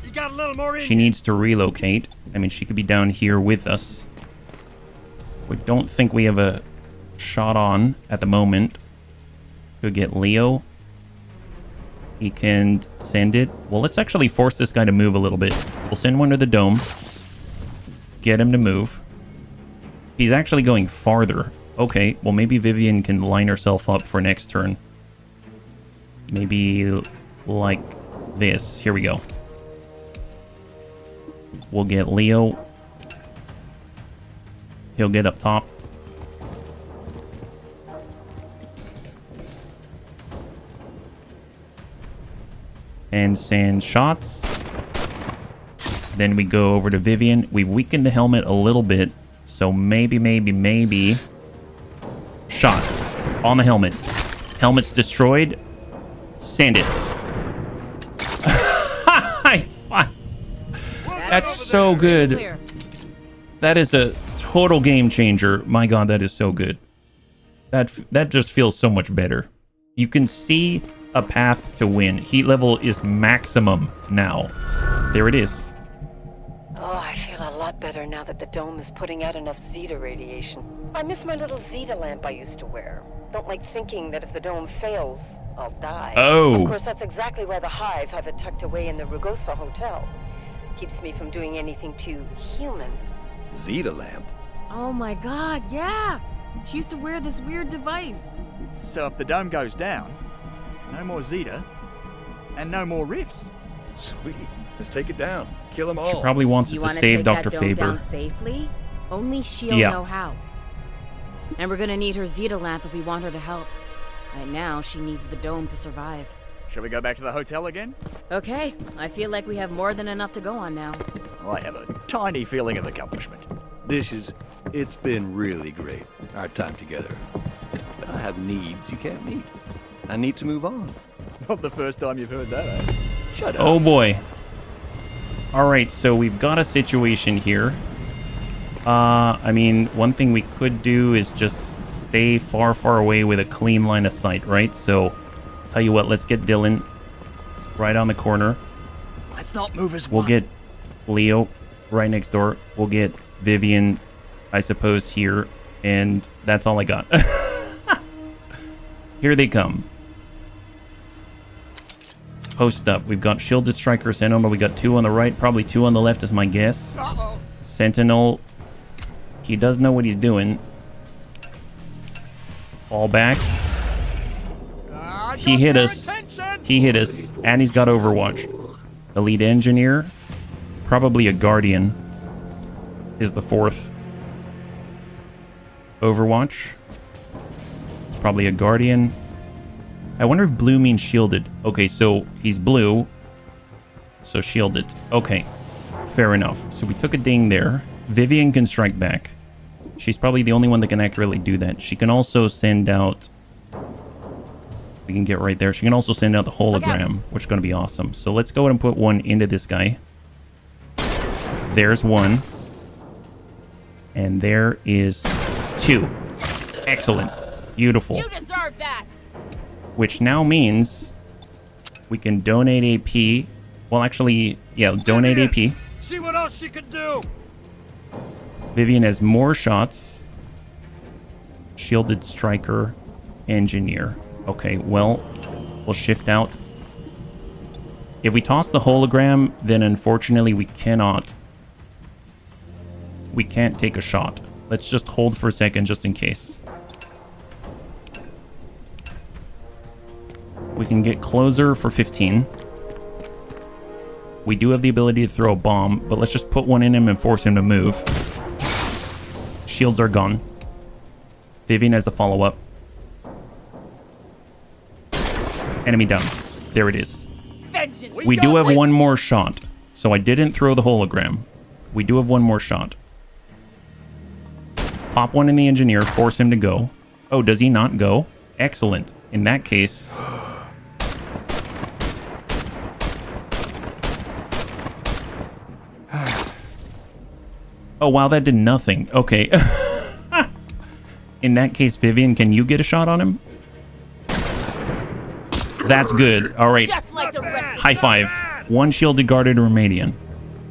You got a little more in She needs to relocate. I mean, she could be down here with us. We don't think we have a shot on at the moment. Go get Leo. He can send it. Well, let's actually force this guy to move a little bit. We'll send one to the dome. Get him to move. He's actually going farther. Okay, well, maybe Vivian can line herself up for next turn. Maybe like this. Here we go. We'll get Leo. He'll get up top. And send shots. Then we go over to Vivian. We've weakened the helmet a little bit. So maybe. Shot. On the helmet. Helmet's destroyed. Send it. That's so good. Clear. That is a total game changer. My god, that is so good. That just feels so much better. You can see a path to win. Heat level is maximum now. There it is. Oh, I feel a lot better now that the dome is putting out enough Zeta radiation. I miss my little Zeta lamp I used to wear. Don't like thinking that if the dome fails, I'll die. Oh. Of course, that's exactly why the Hive have it tucked away in the Rugosa Hotel. Keeps me from doing anything too human. Zeta lamp? Oh my god, yeah! She used to wear this weird device. So if the dome goes down, no more Zeta, And no more rifts. Sweet. Let's take it down. Kill them She all. probably wants it You to want to save take Dr. that dome Faber. down safely? Only she'll Yeah. know how. And we're gonna need her Zeta lamp if we want her to help. Right now, she needs the dome to survive. Shall we go back to the hotel again? Okay, I feel like we have more than enough to go on now. I have a tiny feeling of accomplishment. It's been really great, our time together. But I have needs you can't meet. I need to move on. Not the first time you've heard that, eh? Shut up. Oh boy. All right, so we've got a situation here. I mean, one thing we could do is just stay far, far away with a clean line of sight, right? So, tell you what, let's get Dylan right on the corner. Let's not move as We'll one. get Leo right next door. We'll get Vivian, I suppose, here. And that's all I got. Here they come. Post up. We've got Shielded Striker, Sentinel. We got 2 on the right, probably 2 on the left is my guess. Uh-oh. Sentinel, he does know what he's doing. Fall back. He hit us. He hit us. And he's got Overwatch. Elite Engineer. Probably a Guardian. Is the 4th. Overwatch. It's probably a Guardian. I wonder if blue means shielded. Okay, so he's blue. So shielded. Okay. Fair enough. So we took a ding there. Vivian can strike back. She's probably the only one that can accurately do that. She can also send out... We can get right there. She can also send out the hologram, which is going to be awesome. So let's go ahead and put one into this guy. There's one. And there is 2. Excellent. Beautiful. You deserve that! Which now means we can donate AP. Well, actually, yeah, donate AP. See what else she can do. Vivian has more shots. Shielded Striker, Engineer. Okay, well, we'll shift out. If we toss the hologram, then unfortunately we cannot. We can't take a shot. Let's just hold for a second just in case. We can get closer for 15. We do have the ability to throw a bomb, but let's just put one in him and force him to move. Shields are gone. Vivian has the follow-up. Enemy down. There it is. Vengeance. We do have one more shot. So I didn't throw the hologram. We do have one more shot. Pop one in the engineer, force him to go. Oh, does he not go? Excellent. In that case... Oh, wow, that did nothing. Okay. In that case, Vivian, can you get a shot on him? That's good. All right. Just like the rest. High five. 1 shielded guarded Romanian.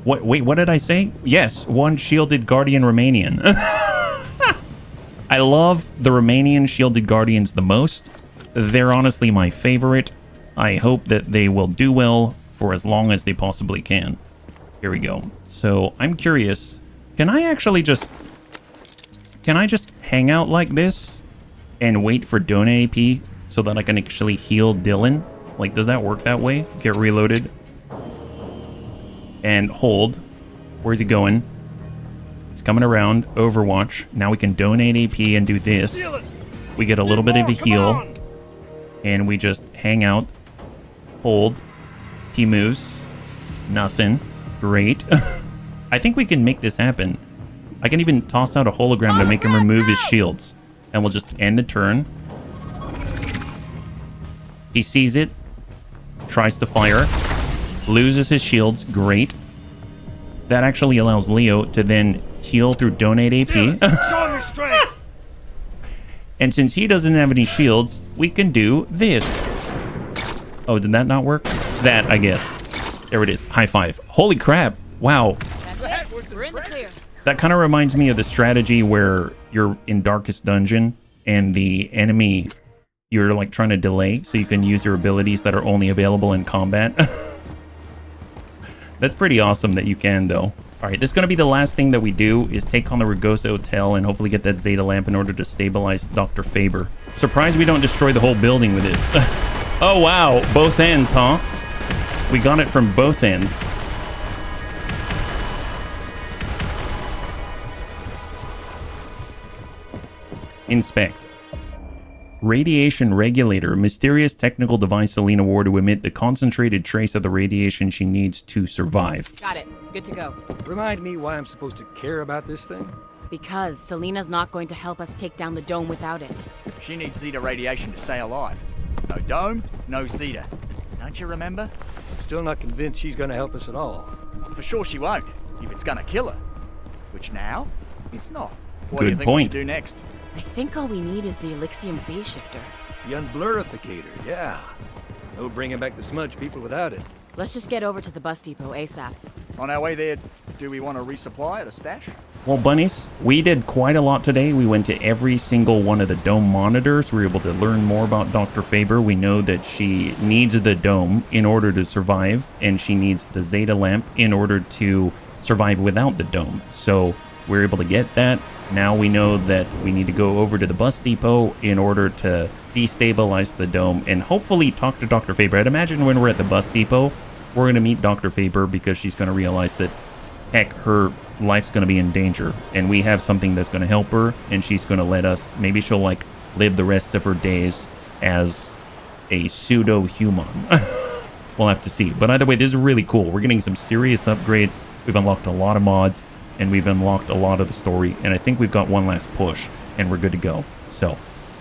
What? Wait, what did I say? Yes, 1 shielded guardian Romanian. I love the Romanian shielded guardians the most. They're honestly my favorite. I hope that they will do well for as long as they possibly can. Here we go. So I'm curious. Can I actually just... Can I just hang out like this and wait for donate AP so that I can actually heal Dylan? Like, does that work that way? Get reloaded. And hold. Where's he going? He's coming around. Overwatch. Now we can donate AP and do this. We get a little bit of a heal. And we just hang out. Hold. He moves. Nothing. Great. I think we can make this happen. I can even toss out a hologram to make him remove his shields. And we'll just end the turn. He sees it. Tries to fire. Loses his shields. Great. That actually allows Leo to then heal through donate AP. Show me strength. And since he doesn't have any shields, we can do this. Oh, did that not work? That, I guess. There it is. High five. Holy crap. Wow. That was We're in the clear. That kind of reminds me of the strategy where you're in Darkest Dungeon and the enemy, you're like trying to delay so you can use your abilities that are only available in combat. That's pretty awesome that you can, though. All right, this is going to be the last thing that we do is take on the Ragosa Hotel and hopefully get that Zeta lamp in order to stabilize Dr. Faber. Surprised we don't destroy the whole building with this. Oh, wow. Both ends, huh? We got it from both ends. Inspect. Radiation regulator. Mysterious technical device Selena wore to emit the concentrated trace of the radiation she needs to survive. Got it. Good to go. Remind me why I'm supposed to care about this thing? Because Selena's not going to help us take down the dome without it. She needs Zeta radiation to stay alive. No dome, no Zeta. Don't you remember? I'm still not convinced she's gonna help us at all. For sure she won't, if it's gonna kill her. Which now, it's not. What do you Good think we point. should do next? I think all we need is the Elixium phase shifter. The unblurificator, yeah. No bringing back the smudge people without it. Let's just get over to the bus depot ASAP. On our way there, do we want to resupply at a stash? Well, bunnies, we did quite a lot today. We went to every single one of the dome monitors. We were able to learn more about Dr. Faber. We know that she needs the dome in order to survive, and she needs the Zeta lamp in order to survive without the dome. So we're able to get that. Now we know that we need to go over to the bus depot in order to destabilize the dome and hopefully talk to Dr. Faber. I'd imagine when we're at the bus depot, we're going to meet Dr. Faber because she's going to realize that, heck, her life's going to be in danger and we have something that's going to help her, and she's going to let us, maybe she'll like live the rest of her days as a pseudo-human. We'll have to see. But either way, this is really cool. We're getting some serious upgrades. We've unlocked a lot of mods, and we've unlocked a lot of the story, and I think we've got one last push, and we're good to go. So,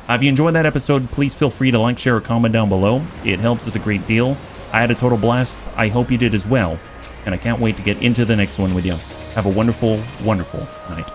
if you enjoyed that episode, please feel free to like, share, or comment down below. It helps us a great deal. I had a total blast. I hope you did as well, and I can't wait to get into the next one with you. Have a wonderful, wonderful night.